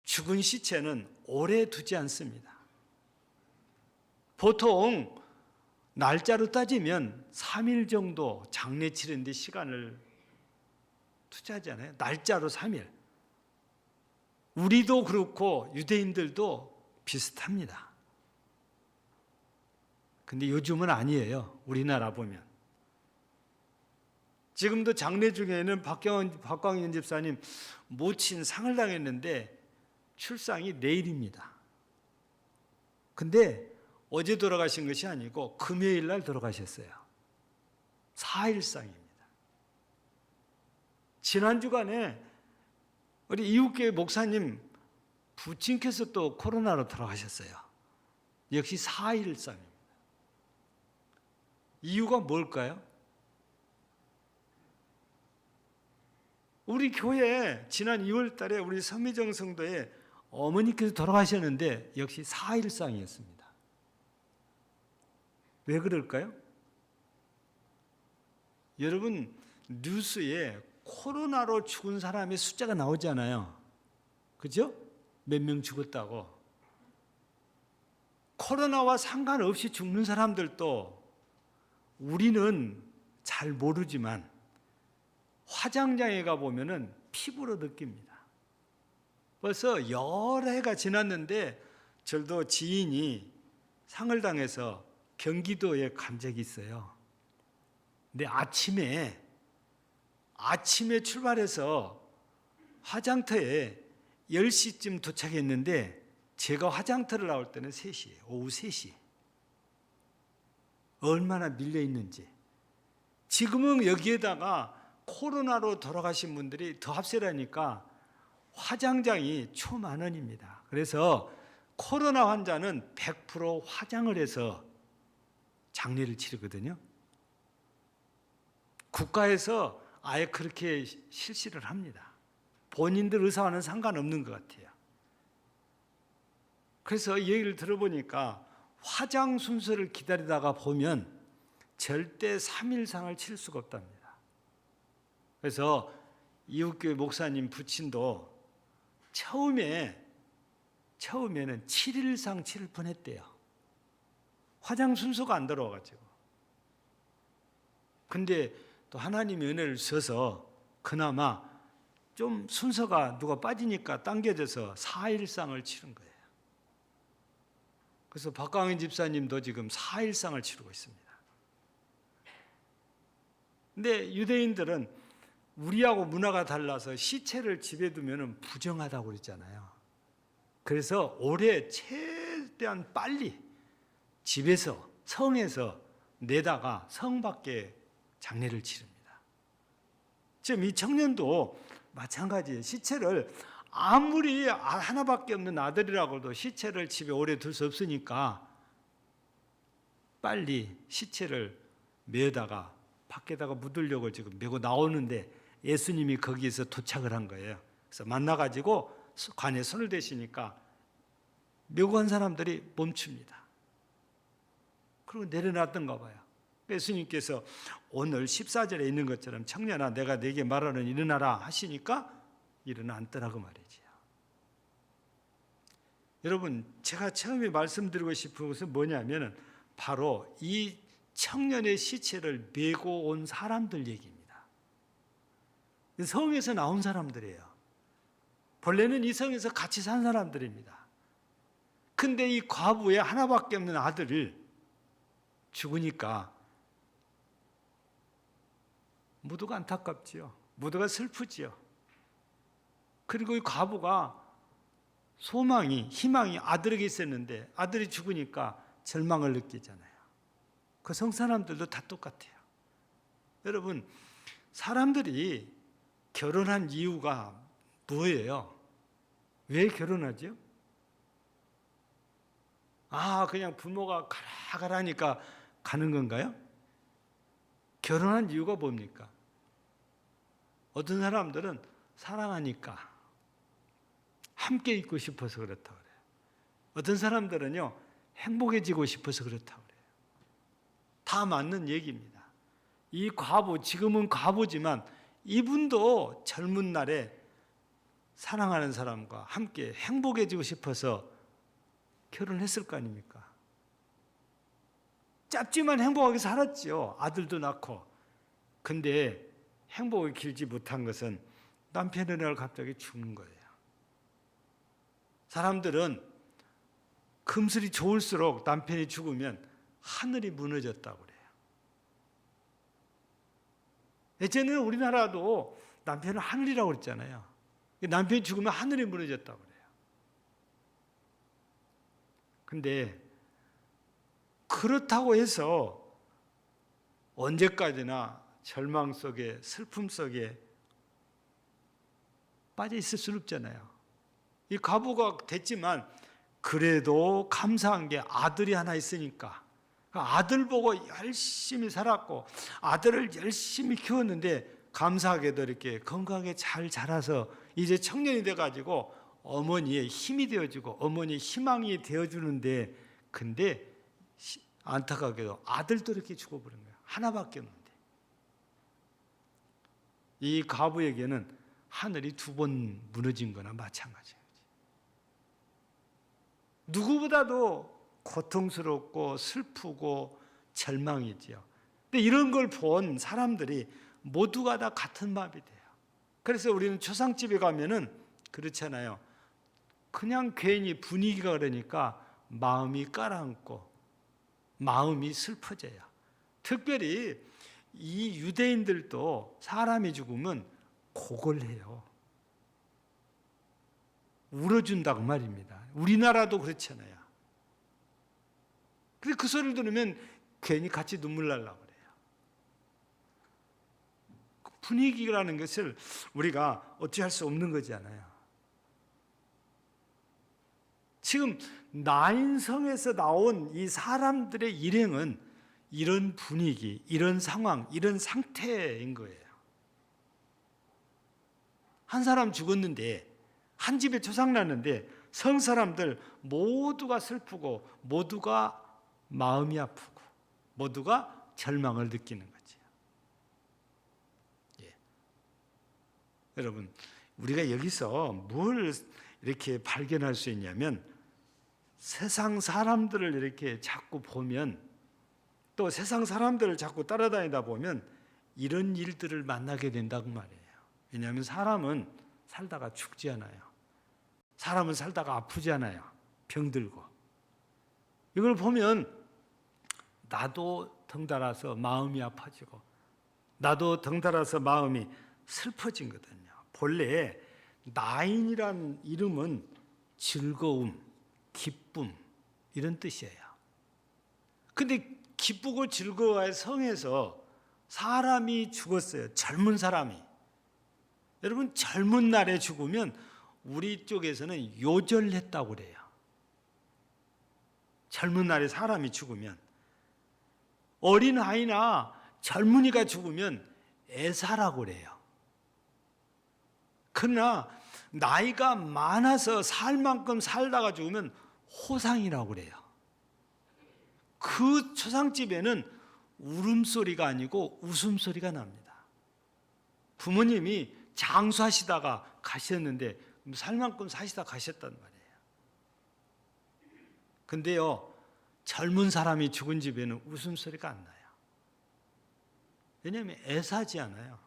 죽은 시체는 오래 두지 않습니다. 보통 날짜로 따지면 3일 정도 장례 치르는데 시간을 투자하잖아요. 날짜로 3일. 우리도 그렇고 유대인들도 비슷합니다. 근데 요즘은 아니에요. 우리나라 보면. 지금도 장례 중에는 박광현 집사님 모친 상을 당했는데 출상이 내일입니다. 근데 어제 돌아가신 것이 아니고 금요일 날 돌아가셨어요. 4일상입니다. 지난 주간에 우리 이웃교회 목사님 부친께서 또 코로나로 돌아가셨어요. 역시 4일상입니다. 이유가 뭘까요? 우리 교회 지난 2월 달에 우리 서미정 성도에 어머니께서 돌아가셨는데 역시 4일상이었습니다. 왜 그럴까요? 여러분, 뉴스에 코로나로 죽은 사람의 숫자가 나오잖아요. 그죠? 몇 명 죽었다고. 코로나와 상관없이 죽는 사람들도 우리는 잘 모르지만 화장장에 가보면은 피부로 느낍니다. 벌써 여러 해가 지났는데 저도 지인이 상을 당해서 경기도에 간 적이 있어요. 근데 아침에 출발해서 화장터에 10시쯤 도착했는데 제가 화장터를 나올 때는 3시예요. 오후 3시. 얼마나 밀려 있는지. 지금은 여기에다가 코로나로 돌아가신 분들이 더 합세라니까 화장장이 1,000,000원입니다. 그래서 코로나 환자는 100% 화장을 해서 장례를 치르거든요. 국가에서 아예 그렇게 실시를 합니다. 본인들 의사와는 상관없는 것 같아요. 그래서 이 얘기를 들어보니까 화장 순서를 기다리다가 보면 절대 3일상을 치를 수가 없답니다. 그래서 이웃교회 목사님 부친도 처음에는 7일상 치를 뻔했대요. 화장 순서가 안 들어와가지고. 근데 또 하나님의 은혜를 써서 그나마 좀 순서가 누가 빠지니까 당겨져서 4일상을 치른 거예요. 그래서 박광현 집사님도 지금 4일상을 치르고 있습니다. 근데 유대인들은 우리하고 문화가 달라서 시체를 집에 두면 부정하다고 그랬잖아요. 그래서 올해 최대한 빨리 집에서 성에서 내다가 성 밖에 장례를 치릅니다. 지금 이 청년도 마찬가지예요. 시체를 아무리 하나밖에 없는 아들이라고도 시체를 집에 오래 둘 수 없으니까 빨리 시체를 메다가 밖에다가 묻으려고 지금 메고 나오는데 예수님이 거기에서 도착을 한 거예요. 그래서 만나가지고 관에 손을 대시니까 메고 간 사람들이 멈춥니다. 그리고 내려놨던가 봐요. 예수님께서 오늘 14절에 있는 것처럼 청년아 내가 네게 말하는 일어나라 하시니까 일어나 앉더라고 말이지요. 여러분 제가 처음에 말씀드리고 싶은 것은 뭐냐면 바로 이 청년의 시체를 메고 온 사람들 얘기입니다. 성에서 나온 사람들이에요. 본래는 이 성에서 같이 산 사람들입니다. 근데 이 과부의 하나밖에 없는 아들을 죽으니까 모두가 안타깝지요. 모두가 슬프지요. 그리고 이 과부가 희망이 아들에게 있었는데 아들이 죽으니까 절망을 느끼잖아요. 그 성사람들도 다 똑같아요. 여러분, 사람들이 결혼한 이유가 뭐예요? 왜 결혼하죠? 그냥 부모가 가라니까 가는 건가요? 결혼한 이유가 뭡니까? 어떤 사람들은 사랑하니까 함께 있고 싶어서 그렇다고 그래요. 어떤 사람들은요 행복해지고 싶어서 그렇다고 그래요. 다 맞는 얘기입니다. 이 과부, 지금은 과부지만 이분도 젊은 날에 사랑하는 사람과 함께 행복해지고 싶어서 결혼했을 거 아닙니까? 짧지만 행복하게 살았죠. 아들도 낳고. 근데 행복이 길지 못한 것은 남편의 날 갑자기 죽는 거예요. 사람들은 금슬이 좋을수록 남편이 죽으면 하늘이 무너졌다고 그래요. 예전에는 우리나라도 남편은 하늘이라고 그랬잖아요. 남편이 죽으면 하늘이 무너졌다고 그래요. 근데 그렇다고 해서 언제까지나 절망 속에, 슬픔 속에 빠져 있을 수는 없잖아요. 이 과부가 됐지만 그래도 감사한 게 아들이 하나 있으니까 아들 보고 열심히 살았고 아들을 열심히 키웠는데 감사하게도 이렇게 건강하게 잘 자라서 이제 청년이 돼가지고 어머니의 힘이 되어주고 어머니의 희망이 되어주는데, 근데 안타깝게도 아들도 이렇게 죽어버린 거예요. 하나밖에 없는데. 이 과부에게는 하늘이 2번 무너진 거나 마찬가지예요. 누구보다도 고통스럽고 슬프고 절망이지요. 근데 이런 걸 본 사람들이 모두가 다 같은 마음이 돼요. 그래서 우리는 초상집에 가면은 그렇잖아요. 그냥 괜히 분위기가 그러니까 마음이 가라앉고 마음이 슬퍼져요. 특별히 이 유대인들도 사람이 죽으면 곡을 해요. 울어준다고 말입니다. 우리나라도 그렇잖아요. 근데 그 소리를 들으면 괜히 같이 눈물 나려고 그래요. 분위기라는 것을 우리가 어찌할 수 없는 거잖아요. 지금 나인성에서 나온 이 사람들의 일행은 이런 분위기, 이런 상황, 이런 상태인 거예요. 한 사람 죽었는데, 한 집에 조상 났는데 성 사람들 모두가 슬프고 모두가 마음이 아프고 모두가 절망을 느끼는 거죠. 예. 여러분, 우리가 여기서 뭘 이렇게 발견할 수 있냐면 세상 사람들을 이렇게 자꾸 보면, 또 세상 사람들을 자꾸 따라다니다 보면 이런 일들을 만나게 된다고 말이에요. 왜냐하면 사람은 살다가 죽지 않아요. 사람은 살다가 아프지 않아요. 병들고. 이걸 보면 나도 덩달아서 마음이 아파지고 나도 덩달아서 마음이 슬퍼진 거거든요. 본래 나인이란 이름은 즐거움, 기쁨 이런 뜻이에요. 근데 기쁘고 즐거워할 성에서 사람이 죽었어요. 젊은 사람이. 여러분, 젊은 날에 죽으면 우리 쪽에서는 요절했다고 그래요. 젊은 날에 사람이 죽으면. 어린 아이나 젊은이가 죽으면 애사라고 그래요. 그러나 나이가 많아서 살 만큼 살다가 죽으면 호상이라고 그래요. 그 초상집에는 울음소리가 아니고 웃음소리가 납니다. 부모님이 장수하시다가 가셨는데 살 만큼 사시다 가셨단 말이에요. 근데요, 젊은 사람이 죽은 집에는 웃음소리가 안 나요. 왜냐하면 애사지 않아요.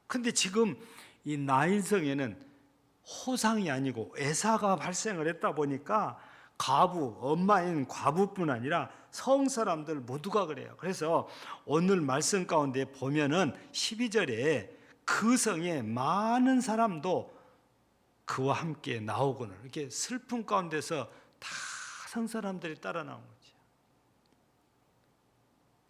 근데 지금 이 나인성에는 호상이 아니고 애사가 발생을 했다 보니까 과부, 엄마인 과부뿐 아니라 성 사람들 모두가 그래요. 그래서 오늘 말씀 가운데 보면은 12절에 그 성에 많은 사람도 그와 함께 나오고는 이렇게 슬픔 가운데서 다 성 사람들이 따라 나온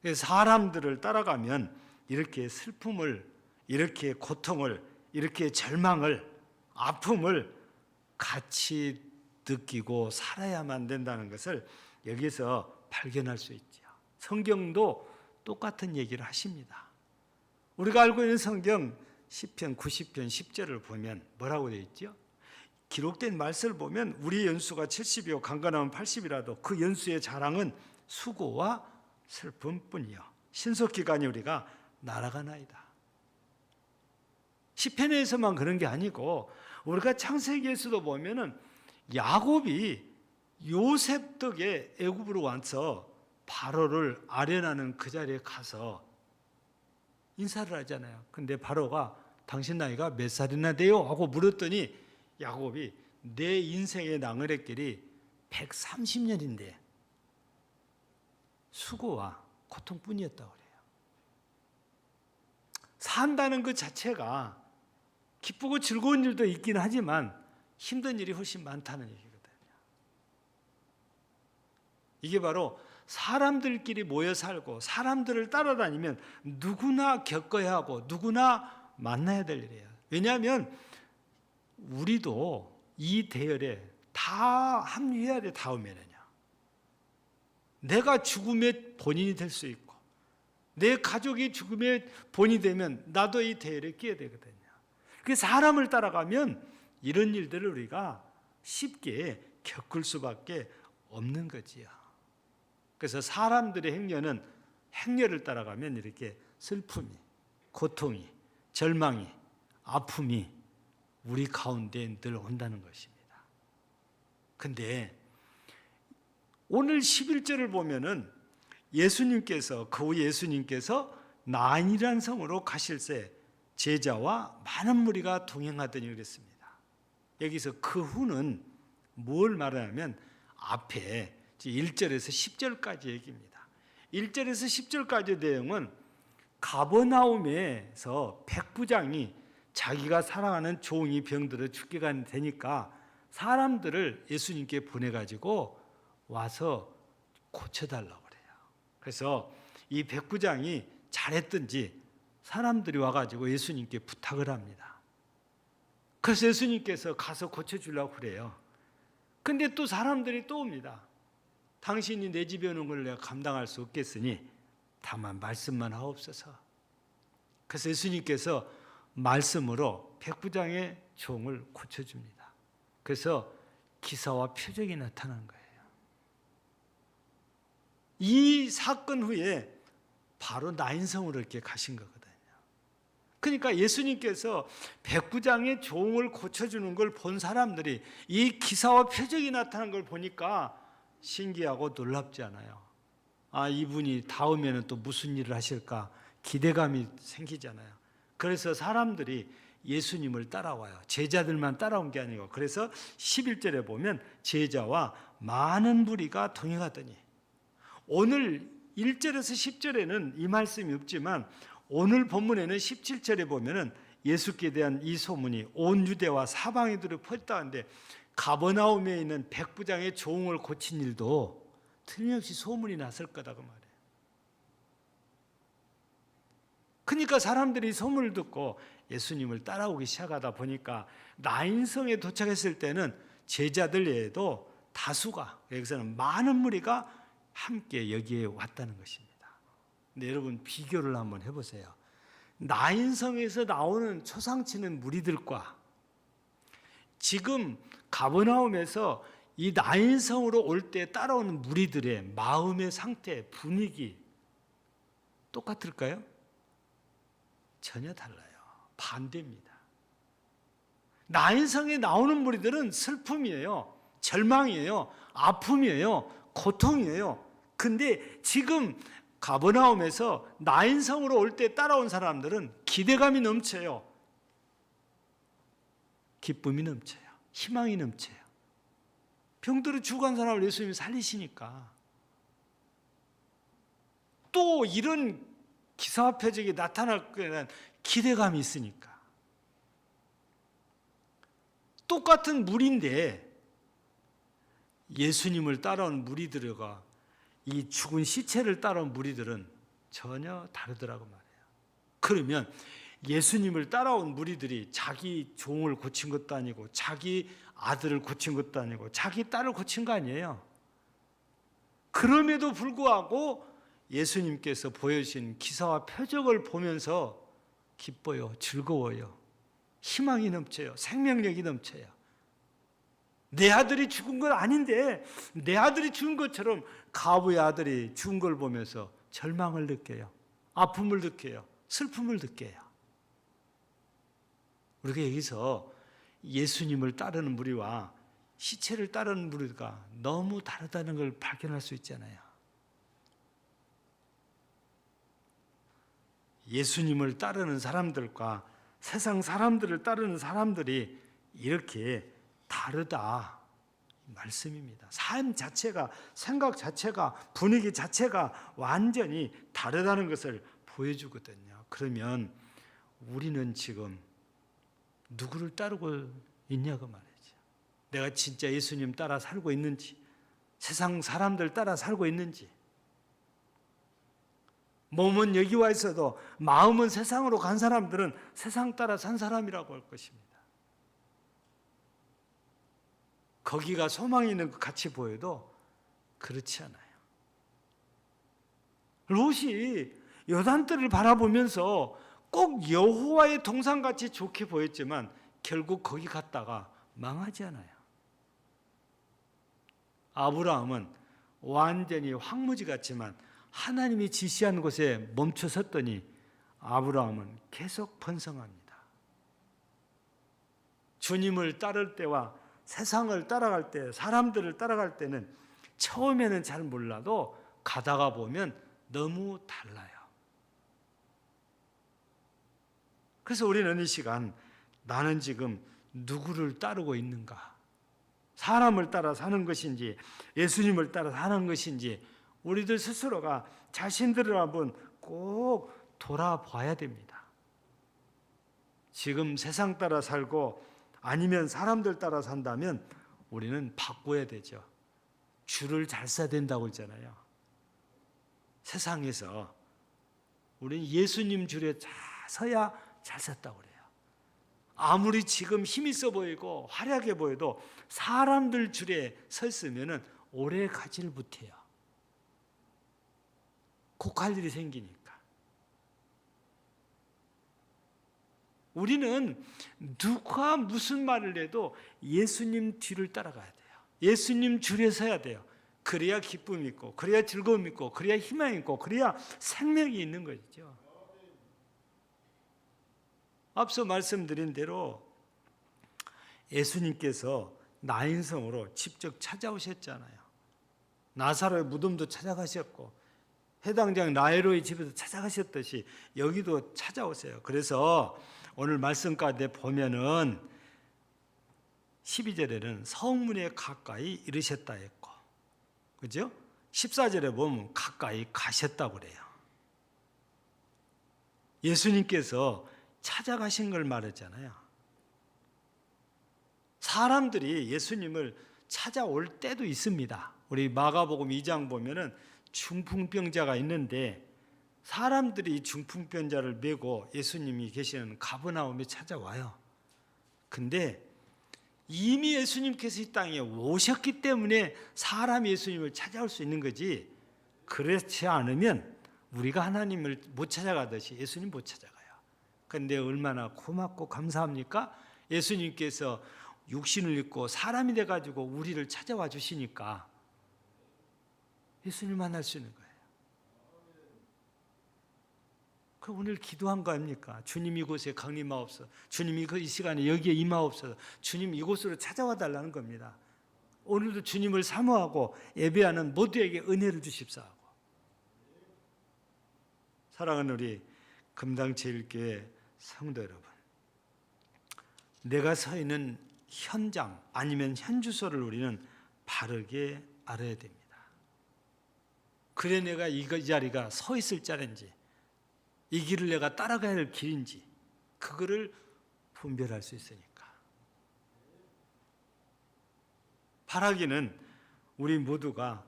거죠. 사람들을 따라가면 이렇게 슬픔을, 이렇게 고통을, 이렇게 절망을, 아픔을 같이 느끼고 살아야만 된다는 것을 여기서 발견할 수 있죠. 성경도 똑같은 얘기를 하십니다. 우리가 알고 있는 성경 시편 90편 10절을 보면 뭐라고 되어 있죠? 기록된 말씀을 보면 우리 연수가 70이요 강건하면 80이라도 그 연수의 자랑은 수고와 슬픔뿐이요 신속기간이 우리가 날아가나이다. 시편에서만 그런 게 아니고 우리가 창세기에서도 보면은 야곱이 요셉 덕에 애굽으로 와서 바로를 아련하는 그 자리에 가서 인사를 하잖아요. 근데 바로가 당신 나이가 몇 살이나 돼요? 하고 물었더니 야곱이 내 인생의 나그네길이 130년인데 수고와 고통뿐이었다고 그래요. 산다는 그 자체가 기쁘고 즐거운 일도 있긴 하지만 힘든 일이 훨씬 많다는 얘기거든요. 이게 바로 사람들끼리 모여 살고 사람들을 따라다니면 누구나 겪어야 하고 누구나 만나야 될 일이에요. 왜냐하면 우리도 이 대열에 다 합류해야 돼. 다음에는요. 내가 죽음의 본인이 될 수 있고 내 가족이 죽음의 본이 되면 나도 이 대열에 끼어야 되거든요. 그 사람을 따라가면 이런 일들을 우리가 쉽게 겪을 수밖에 없는 거지요. 그래서 사람들의 행렬을 따라가면 이렇게 슬픔이, 고통이, 절망이, 아픔이 우리 가운데 늘 온다는 것입니다. 근데 오늘 11절을 보면은 예수님께서 그 후 예수님께서 나인이라는 성으로 가실새 제자와 많은 무리가 동행하더니 그랬습니다. 여기서 그 후는 뭘 말하냐면 앞에 1절에서 10절까지 얘기입니다. 1절에서 10절까지 내용은 가버나움에서 백부장이 자기가 사랑하는 종이 병들어 죽게 되니까 사람들을 예수님께 보내가지고 와서 고쳐달라고 그래요. 그래서 이 백부장이 잘했든지 사람들이 와가지고 예수님께 부탁을 합니다. 그래서 예수님께서 가서 고쳐주려고 그래요. 근데 또 사람들이 또 옵니다. 당신이 내 집에 오는 걸 내가 감당할 수 없겠으니 다만 말씀만 하옵소서. 그래서 예수님께서 말씀으로 백부장의 종을 고쳐줍니다. 그래서 기사와 표적이 나타난 거예요. 이 사건 후에 바로 나인성으로 이렇게 가신 거거든요. 그러니까 예수님께서 백부장의 종을 고쳐주는 걸 본 사람들이 이 기사와 표적이 나타난 걸 보니까 신기하고 놀랍지 않아요. 아, 이분이 다음에는 또 무슨 일을 하실까 기대감이 생기잖아요. 그래서 사람들이 예수님을 따라와요. 제자들만 따라온 게 아니고. 그래서 11절에 보면 제자와 많은 무리가 동행하더니, 오늘 1절에서 10절에는 이 말씀이 없지만 오늘 본문에는 17절에 보면은 예수께 대한 이 소문이 온 유대와 사방에 들어 퍼졌다는데 가버나움에 있는 백부장의 종을 고친 일도 틀림없이 소문이 났을 거다 그 말이에요. 그러니까 사람들이 소문을 듣고 예수님을 따라오기 시작하다 보니까 나인성에 도착했을 때는 제자들 외에도 다수가, 여기서는 많은 무리가 함께 여기에 왔다는 것입니다. 근데 여러분 비교를 한번 해보세요. 나인성에서 나오는 초상치는 무리들과 지금 가버나움에서 이 나인성으로 올 때 따라오는 무리들의 마음의 상태, 분위기 똑같을까요? 전혀 달라요. 반대입니다. 나인성에 나오는 무리들은 슬픔이에요. 절망이에요. 아픔이에요. 고통이에요. 근데 지금 가버나움에서 나인성으로 올 때 따라온 사람들은 기대감이 넘쳐요. 기쁨이 넘쳐요. 희망이 넘쳐요. 병들어 죽어간 사람을 예수님이 살리시니까 또 이런 기사와 표적이 나타날 거에 대한 기대감이 있으니까. 똑같은 무리인데 예수님을 따라온 무리들과 이 죽은 시체를 따라온 무리들은 전혀 다르더라고 말이에요. 그러면 예수님을 따라온 무리들이 자기 종을 고친 것도 아니고 자기 아들을 고친 것도 아니고 자기 딸을 고친 거 아니에요. 그럼에도 불구하고 예수님께서 보여주신 기사와 표적을 보면서 기뻐요. 즐거워요. 희망이 넘쳐요. 생명력이 넘쳐요. 내 아들이 죽은 건 아닌데 내 아들이 죽은 것처럼 가부의 아들이 죽은 걸 보면서 절망을 느껴요. 아픔을 느껴요. 슬픔을 느껴요. 우리가 여기서 예수님을 따르는 무리와 시체를 따르는 무리가 너무 다르다는 걸 발견할 수 있잖아요. 예수님을 따르는 사람들과 세상 사람들을 따르는 사람들이 이렇게 다르다 말씀입니다. 삶 자체가, 생각 자체가, 분위기 자체가 완전히 다르다는 것을 보여주거든요. 그러면 우리는 지금 누구를 따르고 있냐고 말이죠. 내가 진짜 예수님 따라 살고 있는지, 세상 사람들 따라 살고 있는지. 몸은 여기 와 있어도 마음은 세상으로 간 사람들은 세상 따라 산 사람이라고 할 것입니다. 거기가 소망이 있는 것 같이 보여도 그렇지 않아요. 롯이 요단들을 바라보면서 꼭 여호와의 동산같이 좋게 보였지만 결국 거기 갔다가 망하지 않아요. 아브라함은 완전히 황무지 같지만 하나님이 지시한 곳에 멈춰 섰더니 아브라함은 계속 번성합니다. 주님을 따를 때와 세상을 따라갈 때, 사람들을 따라갈 때는 처음에는 잘 몰라도 가다가 보면 너무 달라요. 그래서 우리는 이 시간 나는 지금 누구를 따르고 있는가? 사람을 따라 사는 것인지 예수님을 따라 사는 것인지 우리들 스스로가 자신들을 한번 꼭 돌아봐야 됩니다. 지금 세상 따라 살고 아니면 사람들 따라 산다면 우리는 바꿔야 되죠. 줄을 잘 서야 된다고 했잖아요. 세상에서 우리는 예수님 줄에 잘 서야 잘 섰다고 그래요. 아무리 지금 힘 있어 보이고 화려하게 보여도 사람들 줄에 서 있으면 오래 가지를 못해요. 꼭 할 일이 생기니까. 우리는 누가 무슨 말을 해도 예수님 뒤를 따라가야 돼요. 예수님 줄에 서야 돼요. 그래야 기쁨이 있고, 그래야 즐거움이 있고, 그래야 희망이 있고, 그래야 생명이 있는 것이죠. 앞서 말씀드린 대로 예수님께서 나인성으로 직접 찾아오셨잖아요. 나사로의 무덤도 찾아가셨고 해당장 라이로의 집에도 찾아가셨듯이 여기도 찾아오세요. 그래서 오늘 말씀 가운데 보면은 12절에는 성문에 가까이 이르셨다 했고, 그죠? 14절에 보면 가까이 가셨다고 그래요. 예수님께서 찾아가신 걸 말했잖아요. 사람들이 예수님을 찾아올 때도 있습니다. 우리 마가복음 2장 보면은 중풍병자가 있는데 사람들이 중풍병자를 메고 예수님이 계시는 가버나움에 찾아와요. 근데 이미 예수님께서 이 땅에 오셨기 때문에 사람이 예수님을 찾아올 수 있는 거지, 그렇지 않으면 우리가 하나님을 못 찾아가듯이 예수님 못 찾아가요. 그런데 얼마나 고맙고 감사합니까? 예수님께서 육신을 입고 사람이 돼가지고 우리를 찾아와 주시니까 예수님 만날 수 있는 거예요. 그 오늘 기도한 거 아닙니까? 주님 이곳에 강림하옵소서. 주님이 이 시간에 여기에 임하옵소서. 주님 이곳으로 찾아와 달라는 겁니다. 오늘도 주님을 사모하고 예배하는 모두에게 은혜를 주십사하고. 사랑하는 우리 금당제일교회 성도 여러분, 내가 서 있는 현장 아니면 현주소를 우리는 바르게 알아야 됩니다. 그래 내가 이 자리가 서 있을 자리인지 이 길을 내가 따라가야 할 길인지 그거를 분별할 수 있으니까. 바라기는 우리 모두가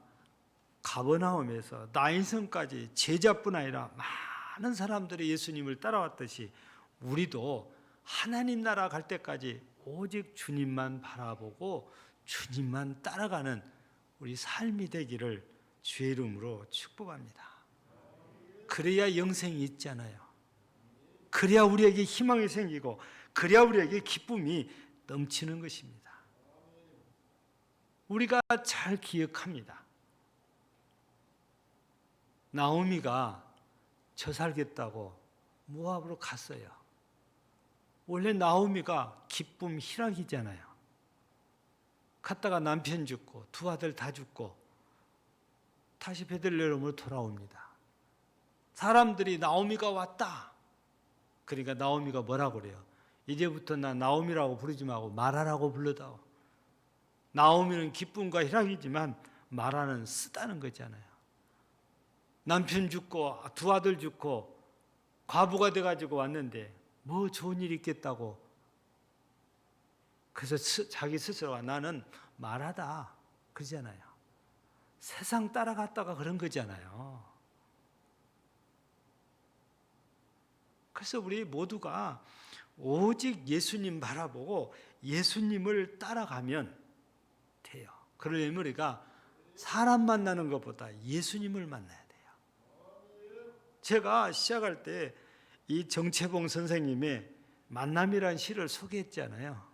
가버나움에서 나인성까지 제자뿐 아니라 많은 사람들이 예수님을 따라왔듯이 우리도 하나님 나라 갈 때까지 오직 주님만 바라보고 주님만 따라가는 우리 삶이 되기를 주의 이름으로 축복합니다. 그래야 영생이 있잖아요. 그래야 우리에게 희망이 생기고 그래야 우리에게 기쁨이 넘치는 것입니다. 우리가 잘 기억합니다. 나오미가 저 살겠다고 모압으로 갔어요. 원래 나오미가 기쁨 희락이잖아요. 갔다가 남편 죽고 두 아들 다 죽고 다시 베들레헴으로 돌아옵니다. 사람들이 나오미가 왔다. 그러니까 나오미가 뭐라고 그래요? 이제부터 나 나오미라고 부르지 말고 마라라고 불러다오. 나오미는 기쁨과 희락이지만 마라는 쓰다는 거잖아요. 남편 죽고 두 아들 죽고 과부가 돼가지고 왔는데 뭐 좋은 일이 있겠다고. 그래서 자기 스스로가 나는 마라다 그러잖아요. 세상 따라갔다가 그런 거잖아요. 그래서 우리 모두가 오직 예수님 바라보고 예수님을 따라가면 돼요. 그러려면 우리가 사람 만나는 것보다 예수님을 만나야 돼요. 제가 시작할 때 이 정채봉 선생님의 만남이라는 시를 소개했잖아요.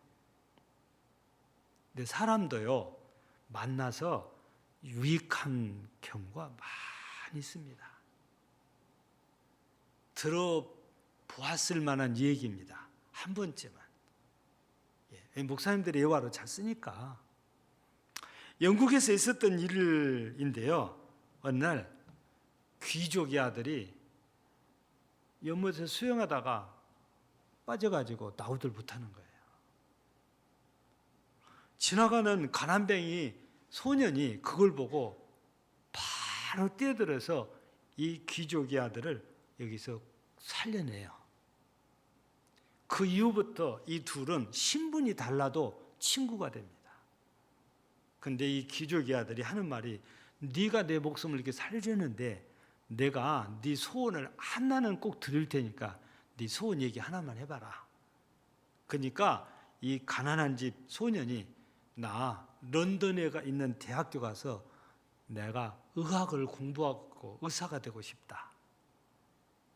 근데 사람도요, 만나서 유익한 경우가 많이 있습니다. 들어보았을 만한 얘기입니다. 한 번쯤은. 목사님들이 예화로 잘 쓰니까. 영국에서 있었던 일인데요. 어느 날 귀족의 아들이 연못에서 수영하다가 빠져가지고 나오들 못하는 거예요. 지나가는 가난뱅이 소년이 그걸 보고 바로 뛰어들어서 이 귀족의 아들을 여기서 살려내요. 그 이후부터 이 둘은 신분이 달라도 친구가 됩니다. 근데 이 귀족의 아들이 하는 말이 네가 내 목숨을 이렇게 살려줬는데 내가 네 소원을 하나는 꼭 들을 테니까 네 소원 얘기 하나만 해봐라. 그러니까 이 가난한 집 소년이 나 런던에 있는 대학교 가서 내가 의학을 공부하고 의사가 되고 싶다.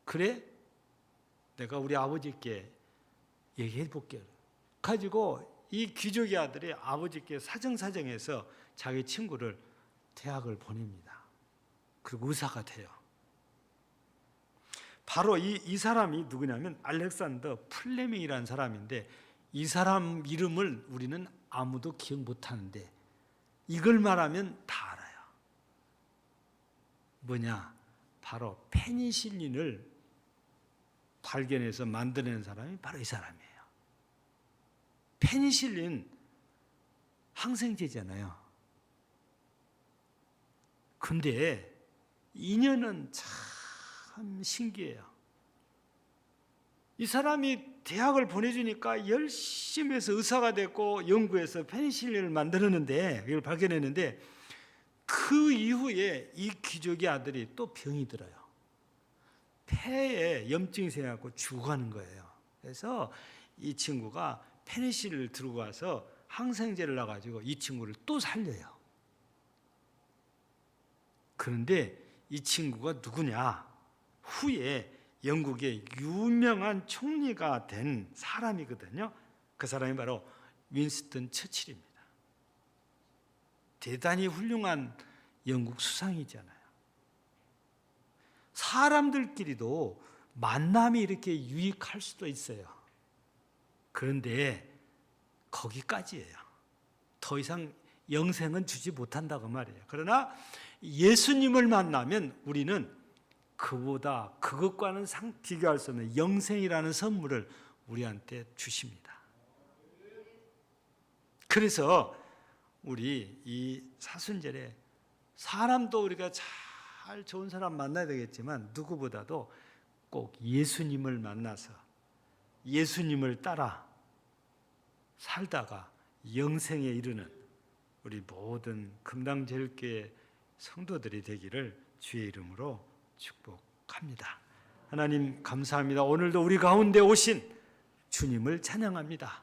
그래? 내가 우리 아버지께 얘기해 볼게. 가지고 이 귀족의 아들이 아버지께 사정사정해서 자기 친구를 대학을 보냅니다. 그리고 의사가 돼요. 바로 이 사람이 누구냐면 알렉산더 플레밍이라는 사람인데 이 사람 이름을 우리는 아무도 기억 못하는데 이걸 말하면 다 알아요. 뭐냐? 바로 페니실린을 발견해서 만들어낸 사람이 바로 이 사람이에요. 페니실린 항생제잖아요. 근데 인연은 참 신기해요. 이 사람이 대학을 보내주니까 열심히 해서 의사가 됐고 연구해서 페니실린을 만들었는데 이걸 발견했는데 그 이후에 이 귀족의 아들이 또 병이 들어요. 폐에 염증이 생겨서 죽어가는 거예요. 그래서 이 친구가 페니실린을 들고 가서 항생제를 놔가지고 이 친구를 또 살려요. 그런데 이 친구가 누구냐? 후에 영국의 유명한 총리가 된 사람이거든요. 그 사람이 바로 윈스턴 처칠입니다. 대단히 훌륭한 영국 수상이잖아요. 사람들끼리도 만남이 이렇게 유익할 수도 있어요. 그런데 거기까지예요. 더 이상 영생은 주지 못한다고 말이에요. 그러나 예수님을 만나면 우리는 그보다 그것과는 비교할 수 없는 영생이라는 선물을 우리한테 주십니다. 그래서 우리 이 사순절에 사람도 우리가 잘 좋은 사람 만나야 되겠지만 누구보다도 꼭 예수님을 만나서 예수님을 따라 살다가 영생에 이르는 우리 모든 금당제일교회 성도들이 되기를 주의 이름으로 축복합니다. 하나님 감사합니다. 오늘도 우리 가운데 오신 주님을 찬양합니다.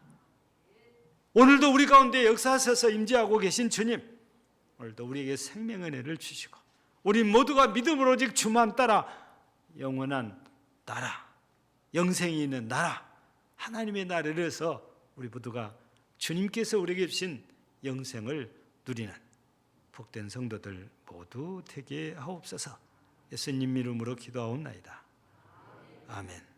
오늘도 우리 가운데 역사하셔서 임재하고 계신 주님, 오늘도 우리에게 생명의 은혜를 주시고 우리 모두가 믿음으로 오직 주만 따라 영원한 나라, 영생이 있는 나라, 하나님의 나라에서 우리 모두가 주님께서 우리에게 주신 영생을 누리는 복된 성도들 모두 되게 하옵소서. 예수님 이름으로 기도하옵나이다. 아멘.